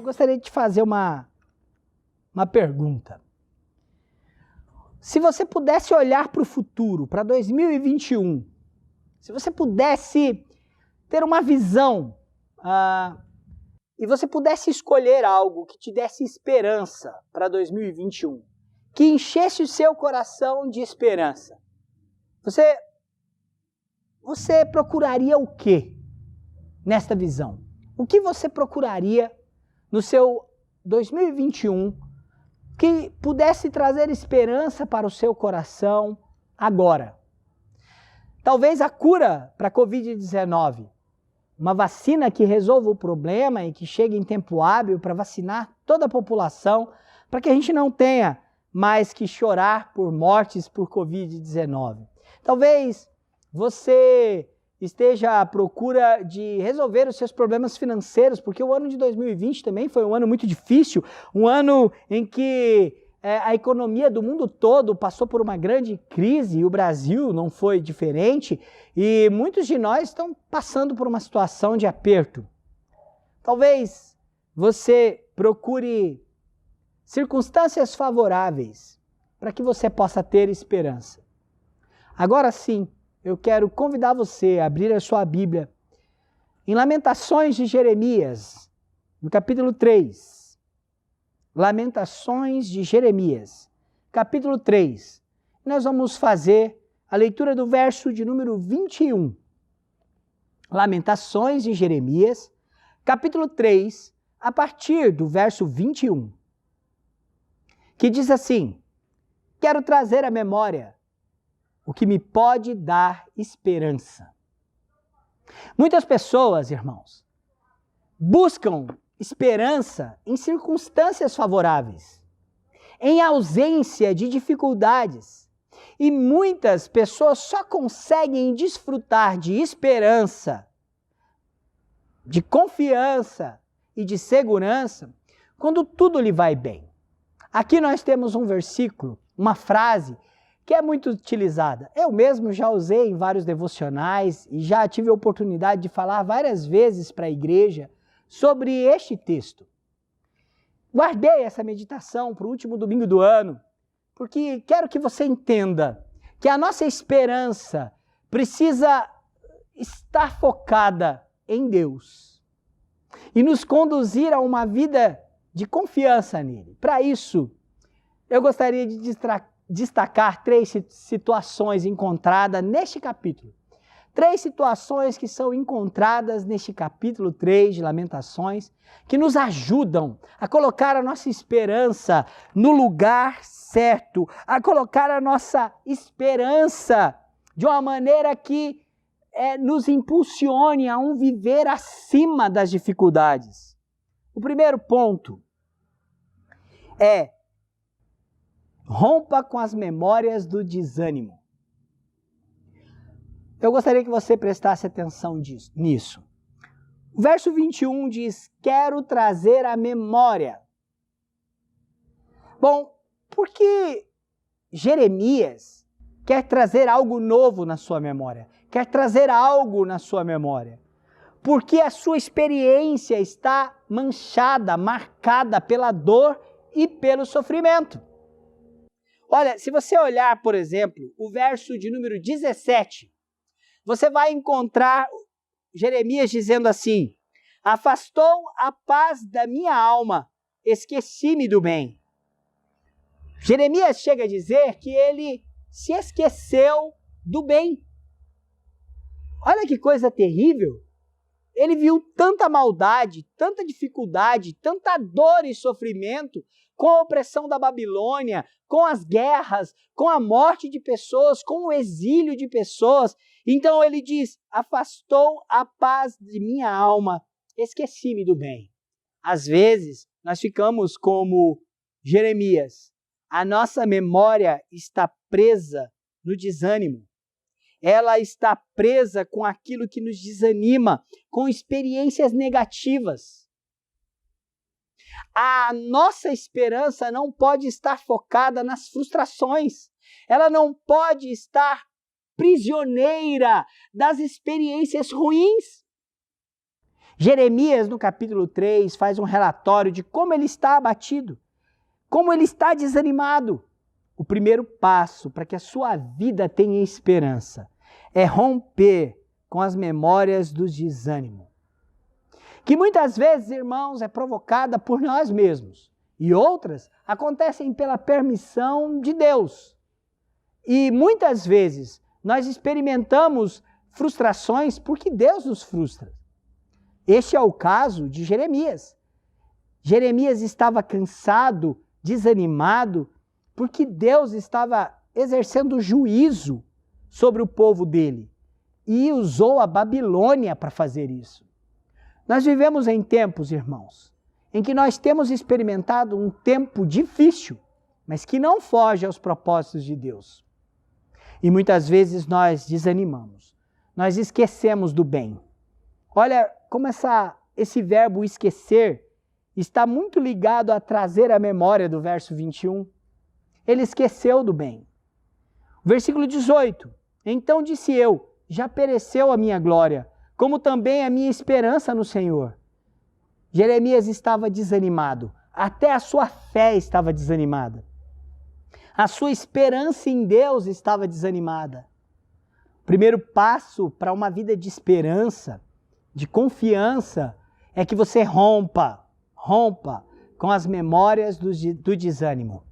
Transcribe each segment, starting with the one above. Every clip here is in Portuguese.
gostaria de te fazer uma pergunta. Se você pudesse olhar para o futuro, para 2021, se você pudesse ter uma visão e você pudesse escolher algo que te desse esperança para 2021, que enchesse o seu coração de esperança, você procuraria o quê nesta visão? O que você procuraria no seu 2021 que pudesse trazer esperança para o seu coração agora? Talvez a cura para a Covid-19, uma vacina que resolva o problema e que chegue em tempo hábil para vacinar toda a população, para que a gente não tenha mais que chorar por mortes por Covid-19. Talvez você esteja à procura de resolver os seus problemas financeiros, porque o ano de 2020 também foi um ano muito difícil, um ano em que a economia do mundo todo passou por uma grande crise e o Brasil não foi diferente, e muitos de nós estão passando por uma situação de aperto. Talvez você procure circunstâncias favoráveis para que você possa ter esperança. Agora sim, eu quero convidar você a abrir a sua Bíblia em Lamentações de Jeremias, no capítulo 3. Lamentações de Jeremias, capítulo 3. Nós vamos fazer a leitura do verso de número 21. Lamentações de Jeremias, capítulo 3, a partir do verso 21. Que diz assim: quero trazer à memória o que me pode dar esperança. Muitas pessoas, irmãos, buscam esperança em circunstâncias favoráveis, em ausência de dificuldades. E muitas pessoas só conseguem desfrutar de esperança, de confiança e de segurança quando tudo lhe vai bem. Aqui nós temos um versículo, uma frase que é muito utilizada. Eu mesmo já usei em vários devocionais e já tive a oportunidade de falar várias vezes para a igreja sobre este texto. Guardei essa meditação para o último domingo do ano, porque quero que você entenda que a nossa esperança precisa estar focada em Deus e nos conduzir a uma vida de confiança nele. Para isso, eu gostaria de destacar 3 situações encontradas neste capítulo. 3 situações que são encontradas neste capítulo 3 de Lamentações, que nos ajudam a colocar a nossa esperança no lugar certo, a colocar a nossa esperança de uma maneira que nos impulsione a um viver acima das dificuldades. O primeiro ponto é: rompa com as memórias do desânimo. Eu gostaria que você prestasse atenção nisso. O verso 21 diz: quero trazer à memória. Bom, por que Jeremias quer trazer algo novo na sua memória? Quer trazer algo na sua memória? Porque a sua experiência está manchada, marcada pela dor e pelo sofrimento. Olha, se você olhar, por exemplo, o verso de número 17, você vai encontrar Jeremias dizendo assim: afastou a paz da minha alma, esqueci-me do bem. Jeremias chega a dizer que ele se esqueceu do bem. Olha que coisa terrível. Ele viu tanta maldade, tanta dificuldade, tanta dor e sofrimento com a opressão da Babilônia, com as guerras, com a morte de pessoas, com o exílio de pessoas. Então ele diz: afastou a paz de minha alma, esqueci-me do bem. Às vezes, nós ficamos como Jeremias. A nossa memória está presa no desânimo. Ela está presa com aquilo que nos desanima, com experiências negativas. A nossa esperança não pode estar focada nas frustrações. Ela não pode estar prisioneira das experiências ruins. Jeremias, no capítulo 3, faz um relatório de como ele está abatido, como ele está desanimado. O primeiro passo para que a sua vida tenha esperança é romper com as memórias do desânimo, que muitas vezes, irmãos, é provocada por nós mesmos, e outras acontecem pela permissão de Deus. E muitas vezes nós experimentamos frustrações porque Deus nos frustra. Este é o caso de Jeremias. Jeremias estava cansado, desanimado, porque Deus estava exercendo juízo sobre o povo dele e usou a Babilônia para fazer isso. Nós vivemos em tempos, irmãos, em que nós temos experimentado um tempo difícil, mas que não foge aos propósitos de Deus. E muitas vezes nós desanimamos, nós esquecemos do bem. Olha como esse verbo esquecer está muito ligado a trazer a memória do verso 21. Ele esqueceu do bem. Versículo 18. Então disse eu, já pereceu a minha glória, como também a minha esperança no Senhor. Jeremias estava desanimado, até a sua fé estava desanimada. A sua esperança em Deus estava desanimada. O primeiro passo para uma vida de esperança, de confiança, é que você rompa com as memórias do desânimo.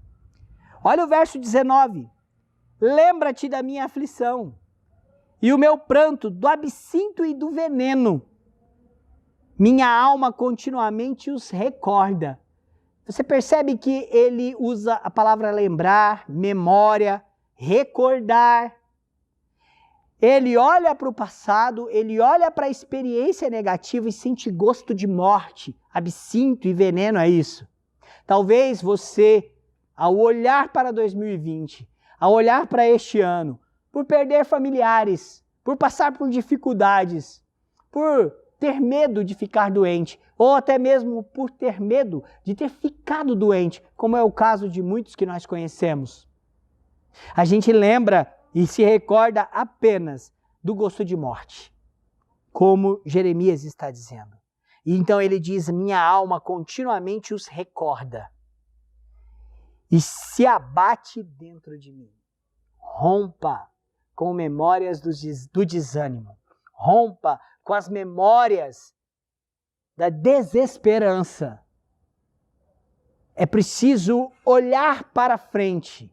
Olha o verso 19. Lembra-te da minha aflição e o meu pranto, do absinto e do veneno. Minha alma continuamente os recorda. Você percebe que ele usa a palavra lembrar, memória, recordar. Ele olha para o passado, ele olha para a experiência negativa e sente gosto de morte. Absinto e veneno é isso. Talvez você, ao olhar para 2020, ao olhar para este ano, por perder familiares, por passar por dificuldades, por ter medo de ficar doente, ou até mesmo por ter medo de ter ficado doente, como é o caso de muitos que nós conhecemos. A gente lembra e se recorda apenas do gosto de morte, como Jeremias está dizendo. E então ele diz, minha alma continuamente os recorda e se abate dentro de mim. Rompa com memórias do desânimo. Rompa com as memórias da desesperança. É preciso olhar para frente.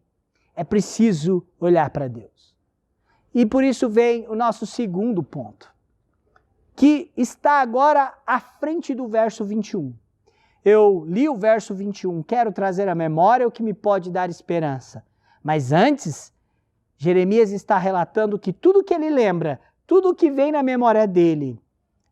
É preciso olhar para Deus. E por isso vem o nosso segundo ponto, que está agora à frente do verso 21. Eu li o verso 21, quero trazer à memória o que me pode dar esperança. Mas antes, Jeremias está relatando que tudo que ele lembra, tudo que vem na memória dele,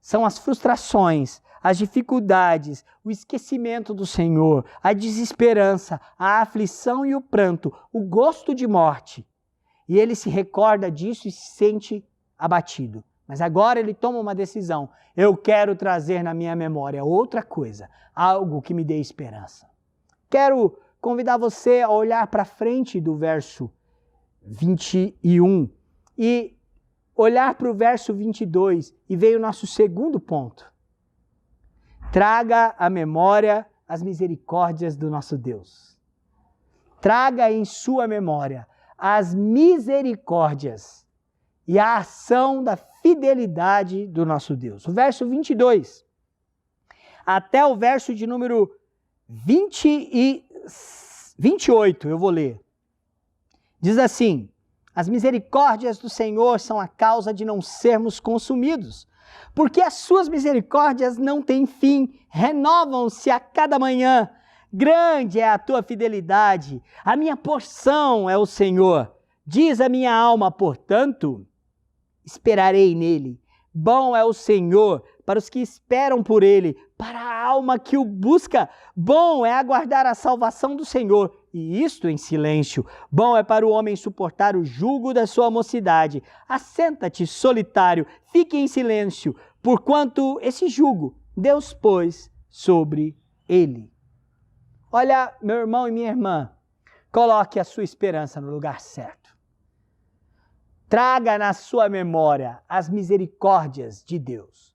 são as frustrações, as dificuldades, o esquecimento do Senhor, a desesperança, a aflição e o pranto, o gosto de morte. E ele se recorda disso e se sente abatido. Mas agora ele toma uma decisão. Eu quero trazer na minha memória outra coisa, algo que me dê esperança. Quero convidar você a olhar para frente do verso 21 e olhar para o verso 22 e veio o nosso segundo ponto. Traga à memória as misericórdias do nosso Deus. Traga em sua memória as misericórdias e a ação da fidelidade do nosso Deus. O verso 22 até o verso de número 28, eu vou ler. Diz assim, as misericórdias do Senhor são a causa de não sermos consumidos, porque as suas misericórdias não têm fim, renovam-se a cada manhã. Grande é a tua fidelidade, a minha porção é o Senhor. Diz a minha alma, portanto, esperarei nele. Bom é o Senhor para os que esperam por ele, para a alma que o busca. Bom é aguardar a salvação do Senhor, e isto em silêncio. Bom é para o homem suportar o jugo da sua mocidade. Assenta-te, solitário, fique em silêncio, porquanto esse jugo Deus pôs sobre ele. Olha, meu irmão e minha irmã, coloque a sua esperança no lugar certo. Traga na sua memória as misericórdias de Deus.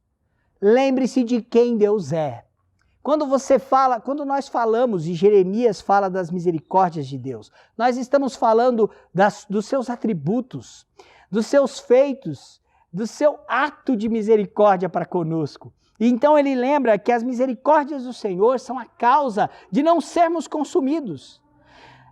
Lembre-se de quem Deus é. Quando nós falamos, e Jeremias fala das misericórdias de Deus, nós estamos falando dos seus atributos, dos seus feitos, do seu ato de misericórdia para conosco. E então ele lembra que as misericórdias do Senhor são a causa de não sermos consumidos.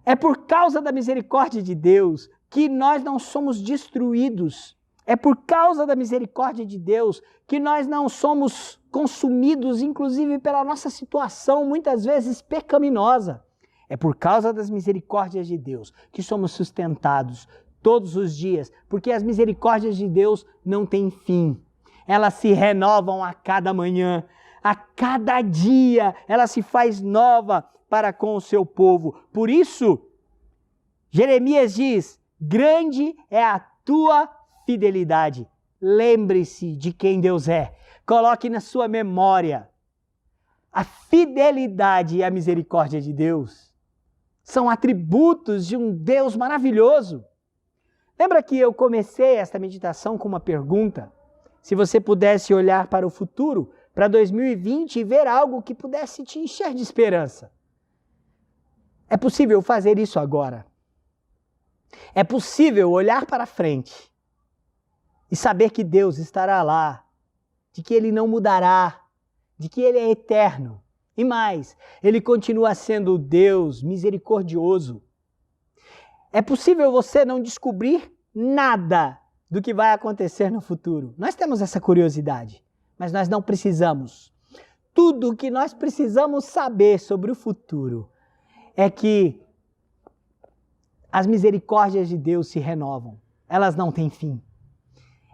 É por causa da misericórdia de Deus que nós não somos destruídos. É por causa da misericórdia de Deus que nós não somos consumidos, inclusive pela nossa situação, muitas vezes pecaminosa. É por causa das misericórdias de Deus que somos sustentados todos os dias, porque as misericórdias de Deus não têm fim. Elas se renovam a cada manhã, a cada dia, ela se faz nova para com o seu povo. Por isso, Jeremias diz: grande é a tua fidelidade. Lembre-se de quem Deus é. Coloque na sua memória a fidelidade e a misericórdia de Deus. São atributos de um Deus maravilhoso. Lembra que eu comecei esta meditação com uma pergunta? Se você pudesse olhar para o futuro, para 2020 e ver algo que pudesse te encher de esperança. É possível fazer isso agora. É possível olhar para frente e saber que Deus estará lá, de que Ele não mudará, de que Ele é eterno. E mais, Ele continua sendo Deus misericordioso. É possível você não descobrir nada do que vai acontecer no futuro. Nós temos essa curiosidade, mas nós não precisamos. Tudo o que nós precisamos saber sobre o futuro é que as misericórdias de Deus se renovam. Elas não têm fim.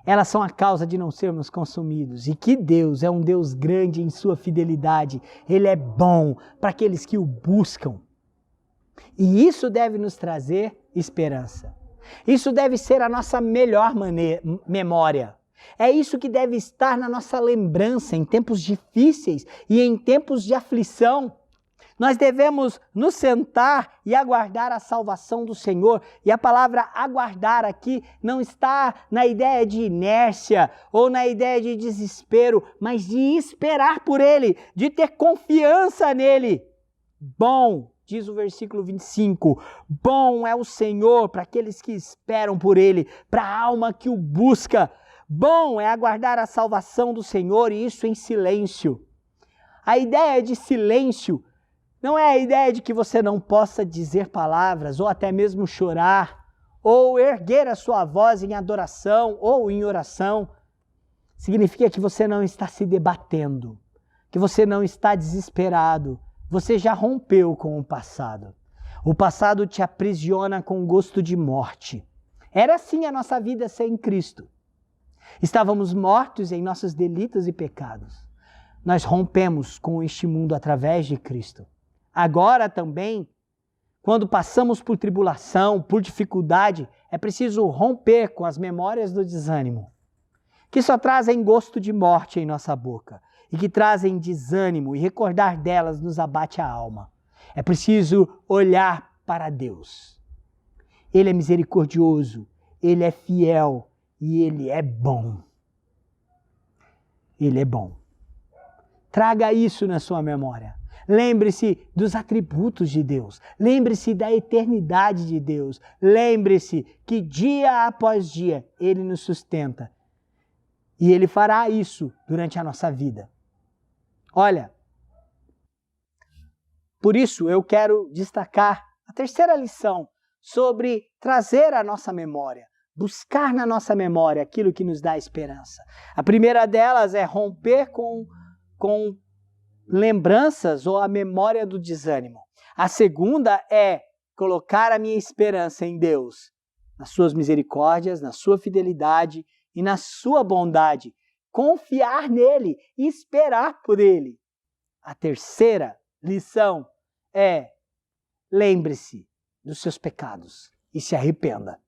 Elas são a causa de não sermos consumidos. E que Deus é um Deus grande em sua fidelidade. Ele é bom para aqueles que o buscam. E isso deve nos trazer esperança. Isso deve ser a nossa melhor memória. É isso que deve estar na nossa lembrança em tempos difíceis e em tempos de aflição. Nós devemos nos sentar e aguardar a salvação do Senhor. E a palavra aguardar aqui não está na ideia de inércia ou na ideia de desespero, mas de esperar por Ele, de ter confiança nele. Bom, diz o versículo 25, bom é o Senhor para aqueles que esperam por Ele, para a alma que o busca. Bom é aguardar a salvação do Senhor, e isso em silêncio. A ideia de silêncio não é a ideia de que você não possa dizer palavras, ou até mesmo chorar, ou erguer a sua voz em adoração ou em oração. Significa que você não está se debatendo, que você não está desesperado. Você já rompeu com o passado. O passado te aprisiona com gosto de morte. Era assim a nossa vida sem Cristo. Estávamos mortos em nossos delitos e pecados. Nós rompemos com este mundo através de Cristo. Agora também, quando passamos por tribulação, por dificuldade, é preciso romper com as memórias do desânimo, que só trazem gosto de morte em nossa boca e que trazem desânimo, e recordar delas nos abate a alma. É preciso olhar para Deus. Ele é misericordioso, Ele é fiel e Ele é bom. Ele é bom. Traga isso na sua memória. Lembre-se dos atributos de Deus. Lembre-se da eternidade de Deus. Lembre-se que dia após dia Ele nos sustenta. E Ele fará isso durante a nossa vida. Olha, por isso eu quero destacar a terceira lição sobre trazer à nossa memória, buscar na nossa memória aquilo que nos dá esperança. A primeira delas é romper com lembranças ou a memória do desânimo. A segunda é colocar a minha esperança em Deus, nas suas misericórdias, na sua fidelidade e na sua bondade. Confiar nele e esperar por ele. A terceira lição é: lembre-se dos seus pecados e se arrependa.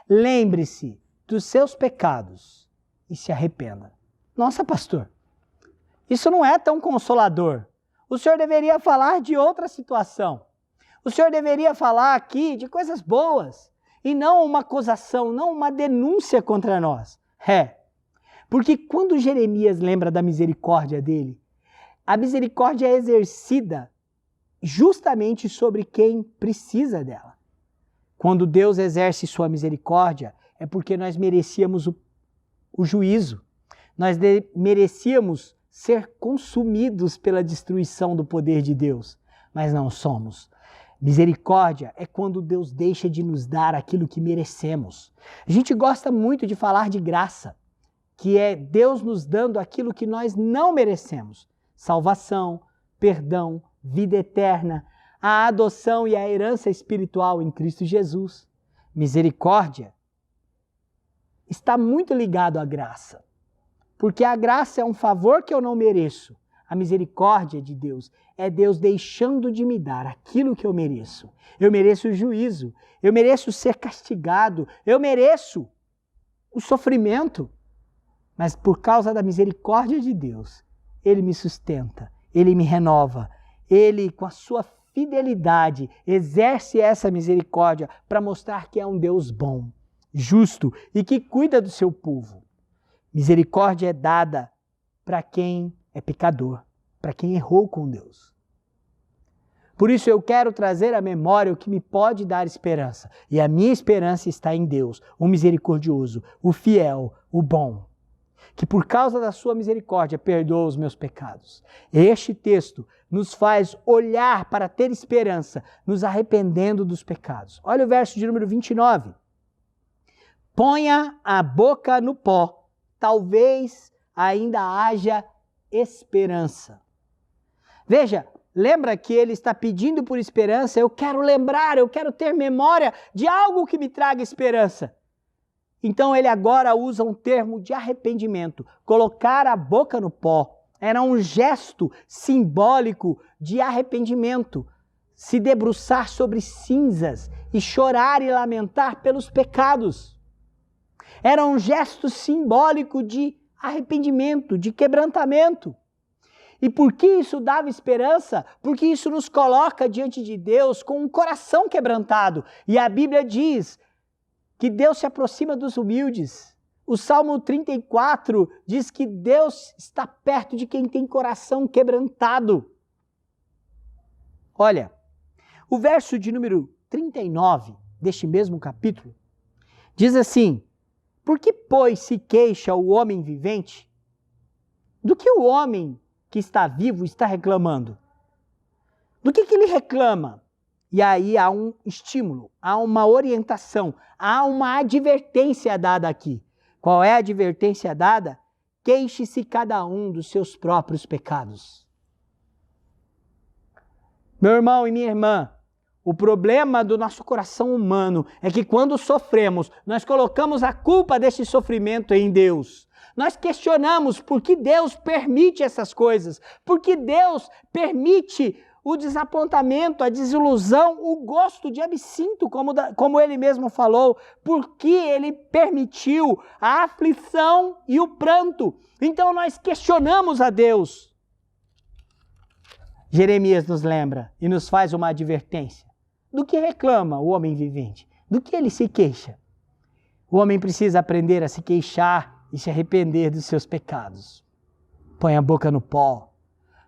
Lembre-se dos seus pecados e se arrependa. Nossa, pastor, isso não é tão consolador. O senhor deveria falar de outra situação. O senhor deveria falar aqui de coisas boas e não uma acusação, não uma denúncia contra nós. Porque quando Jeremias lembra da misericórdia dele, a misericórdia é exercida justamente sobre quem precisa dela. Quando Deus exerce sua misericórdia, é porque nós merecíamos o juízo. Nós merecíamos ser consumidos pela destruição do poder de Deus, mas não somos. Misericórdia é quando Deus deixa de nos dar aquilo que merecemos. A gente gosta muito de falar de graça, que é Deus nos dando aquilo que nós não merecemos. Salvação, perdão, vida eterna, a adoção e a herança espiritual em Cristo Jesus. Misericórdia está muito ligado à graça, porque a graça é um favor que eu não mereço. A misericórdia de Deus é Deus deixando de me dar aquilo que eu mereço. Eu mereço o juízo, eu mereço ser castigado, eu mereço o sofrimento, mas por causa da misericórdia de Deus, Ele me sustenta, Ele me renova, Ele, com a sua fidelidade, exerce essa misericórdia para mostrar que é um Deus bom, justo e que cuida do seu povo. Misericórdia é dada para quem é pecador, para quem errou com Deus. Por isso eu quero trazer à memória o que me pode dar esperança. E a minha esperança está em Deus, o misericordioso, o fiel, o bom, que por causa da sua misericórdia perdoa os meus pecados. Este texto nos faz olhar para ter esperança, nos arrependendo dos pecados. Olha o verso de número 29. Ponha a boca no pó, talvez ainda haja esperança. Veja, lembra que ele está pedindo por esperança? Eu quero lembrar, eu quero ter memória de algo que me traga esperança. Então ele agora usa um termo de arrependimento. Colocar a boca no pó era um gesto simbólico de arrependimento. Se debruçar sobre cinzas e chorar e lamentar pelos pecados. Era um gesto simbólico de arrependimento, de quebrantamento. E por que isso dava esperança? Porque isso nos coloca diante de Deus com um coração quebrantado. E a Bíblia diz que Deus se aproxima dos humildes. O Salmo 34 diz que Deus está perto de quem tem coração quebrantado. Olha, o verso de número 39 deste mesmo capítulo diz assim: por que, pois, se queixa o homem vivente? Do que o homem que está vivo está reclamando? Do que ele reclama? E aí há um estímulo, há uma orientação, há uma advertência dada aqui. Qual é a advertência dada? Queixe-se cada um dos seus próprios pecados. Meu irmão e minha irmã, o problema do nosso coração humano é que quando sofremos, nós colocamos a culpa desse sofrimento em Deus. Nós questionamos por que Deus permite essas coisas, por que Deus permite o desapontamento, a desilusão, o gosto de absinto, como ele mesmo falou, por que ele permitiu a aflição e o pranto. Então nós questionamos a Deus. Jeremias nos lembra e nos faz uma advertência. Do que reclama o homem vivente? Do que ele se queixa? O homem precisa aprender a se queixar e se arrepender dos seus pecados. Põe a boca no pó.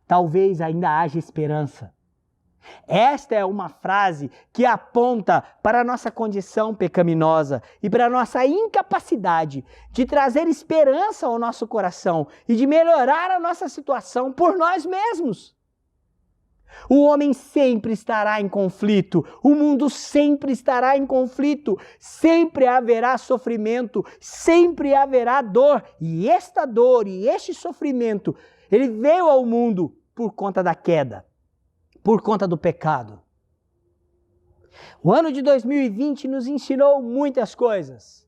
Talvez ainda haja esperança. Esta é uma frase que aponta para a nossa condição pecaminosa e para a nossa incapacidade de trazer esperança ao nosso coração e de melhorar a nossa situação por nós mesmos. O homem sempre estará em conflito, o mundo sempre estará em conflito, sempre haverá sofrimento, sempre haverá dor. E esta dor e este sofrimento, ele veio ao mundo por conta da queda, por conta do pecado. O ano de 2020 nos ensinou muitas coisas.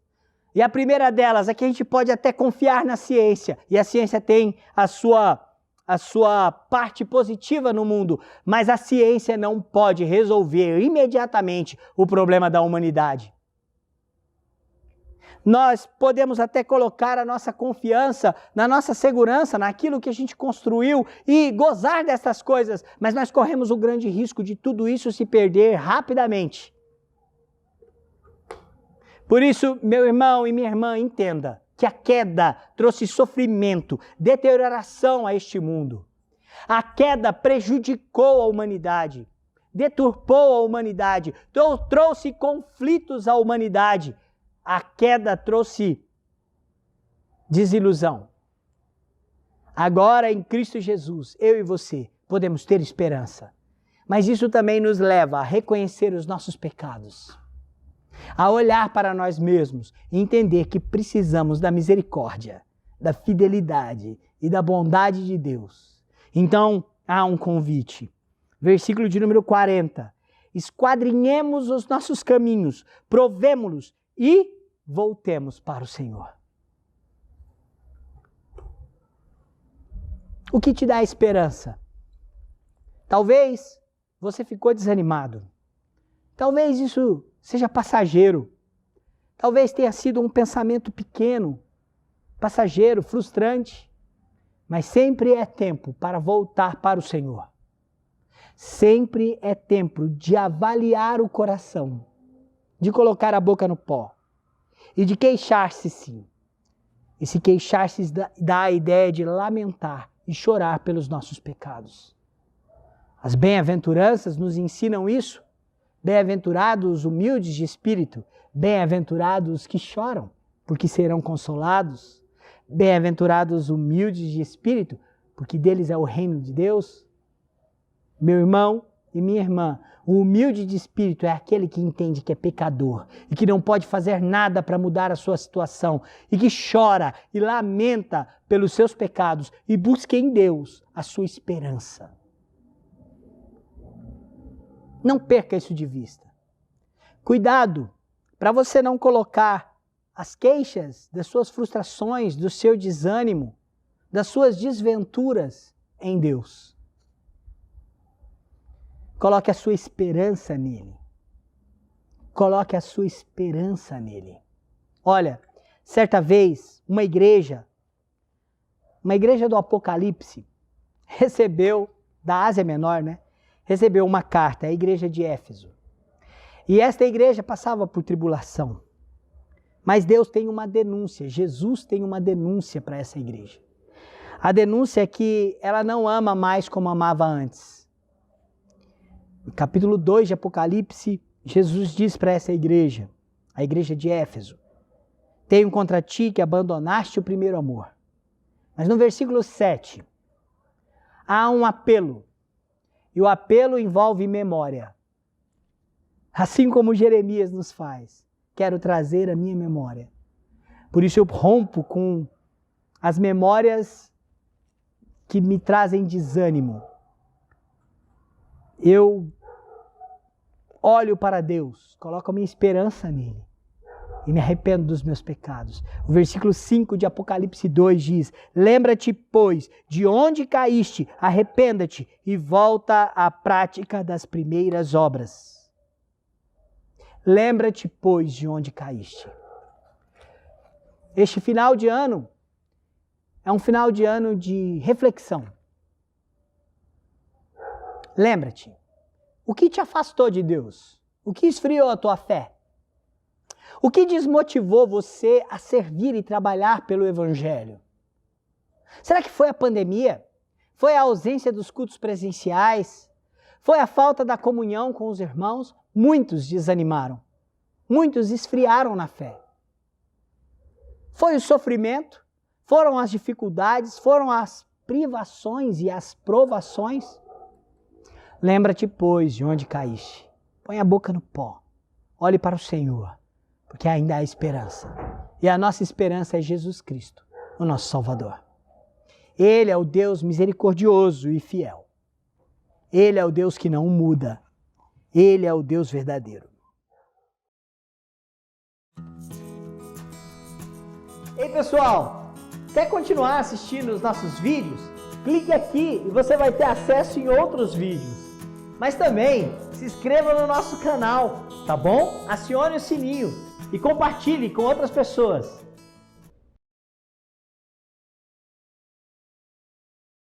E a primeira delas é que a gente pode até confiar na ciência, e a ciência tem a sua parte positiva no mundo, mas a ciência não pode resolver imediatamente o problema da humanidade. Nós podemos até colocar a nossa confiança na nossa segurança, naquilo que a gente construiu e gozar dessas coisas, mas nós corremos o grande risco de tudo isso se perder rapidamente. Por isso, meu irmão e minha irmã, entenda, que a queda trouxe sofrimento, deterioração a este mundo. A queda prejudicou a humanidade, deturpou a humanidade, trouxe conflitos à humanidade. A queda trouxe desilusão. Agora, em Cristo Jesus, eu e você podemos ter esperança. Mas isso também nos leva a reconhecer os nossos pecados, a olhar para nós mesmos e entender que precisamos da misericórdia, da fidelidade e da bondade de Deus. Então, há um convite. Versículo de número 40. Esquadrinhemos os nossos caminhos, provemo-los e voltemos para o Senhor. O que te dá esperança? Talvez você ficou desanimado. Talvez isso seja passageiro. Talvez tenha sido um pensamento pequeno, passageiro, frustrante. Mas sempre é tempo para voltar para o Senhor. Sempre é tempo de avaliar o coração, de colocar a boca no pó e de queixar-se sim. E se queixar-se dá a ideia de lamentar e chorar pelos nossos pecados. As bem-aventuranças nos ensinam isso. Bem-aventurados os humildes de espírito, bem-aventurados os que choram, porque serão consolados. Bem-aventurados os humildes de espírito, porque deles é o reino de Deus. Meu irmão e minha irmã, o humilde de espírito é aquele que entende que é pecador e que não pode fazer nada para mudar a sua situação e que chora e lamenta pelos seus pecados e busca em Deus a sua esperança. Não perca isso de vista. Cuidado para você não colocar as queixas das suas frustrações, do seu desânimo, das suas desventuras em Deus. Coloque a sua esperança nele. Coloque a sua esperança nele. Olha, certa vez, uma igreja do Apocalipse, recebeu, da Ásia Menor, recebeu uma carta, a igreja de Éfeso. E esta igreja passava por tribulação. Mas Deus tem uma denúncia, Jesus tem uma denúncia para essa igreja. A denúncia é que ela não ama mais como amava antes. No capítulo 2 de Apocalipse, Jesus diz para essa igreja, a igreja de Éfeso: tenho contra ti que abandonaste o primeiro amor. Mas no versículo 7, há um apelo. E o apelo envolve memória. Assim como Jeremias nos faz. Quero trazer a minha memória. Por isso eu rompo com as memórias que me trazem desânimo. Eu olho para Deus, coloco a minha esperança nele e me arrependo dos meus pecados. O versículo 5 de Apocalipse 2 diz: lembra-te, pois, de onde caíste, arrependa-te e volta à prática das primeiras obras. Lembra-te, pois, de onde caíste. Este final de ano é um final de ano de reflexão. Lembra-te, o que te afastou de Deus? O que esfriou a tua fé? O que desmotivou você a servir e trabalhar pelo Evangelho? Será que foi a pandemia? Foi a ausência dos cultos presenciais? Foi a falta da comunhão com os irmãos? Muitos desanimaram. Muitos esfriaram na fé. Foi o sofrimento? Foram as dificuldades? Foram as privações e as provações? Lembra-te, pois, de onde caíste. Põe a boca no pó. Olhe para o Senhor, porque ainda há esperança. E a nossa esperança é Jesus Cristo, o nosso Salvador. Ele é o Deus misericordioso e fiel. Ele é o Deus que não muda. Ele é o Deus verdadeiro. Ei, pessoal, quer continuar assistindo os nossos vídeos? Clique aqui e você vai ter acesso em outros vídeos. Mas também se inscreva no nosso canal, tá bom? Acione o sininho e compartilhe com outras pessoas.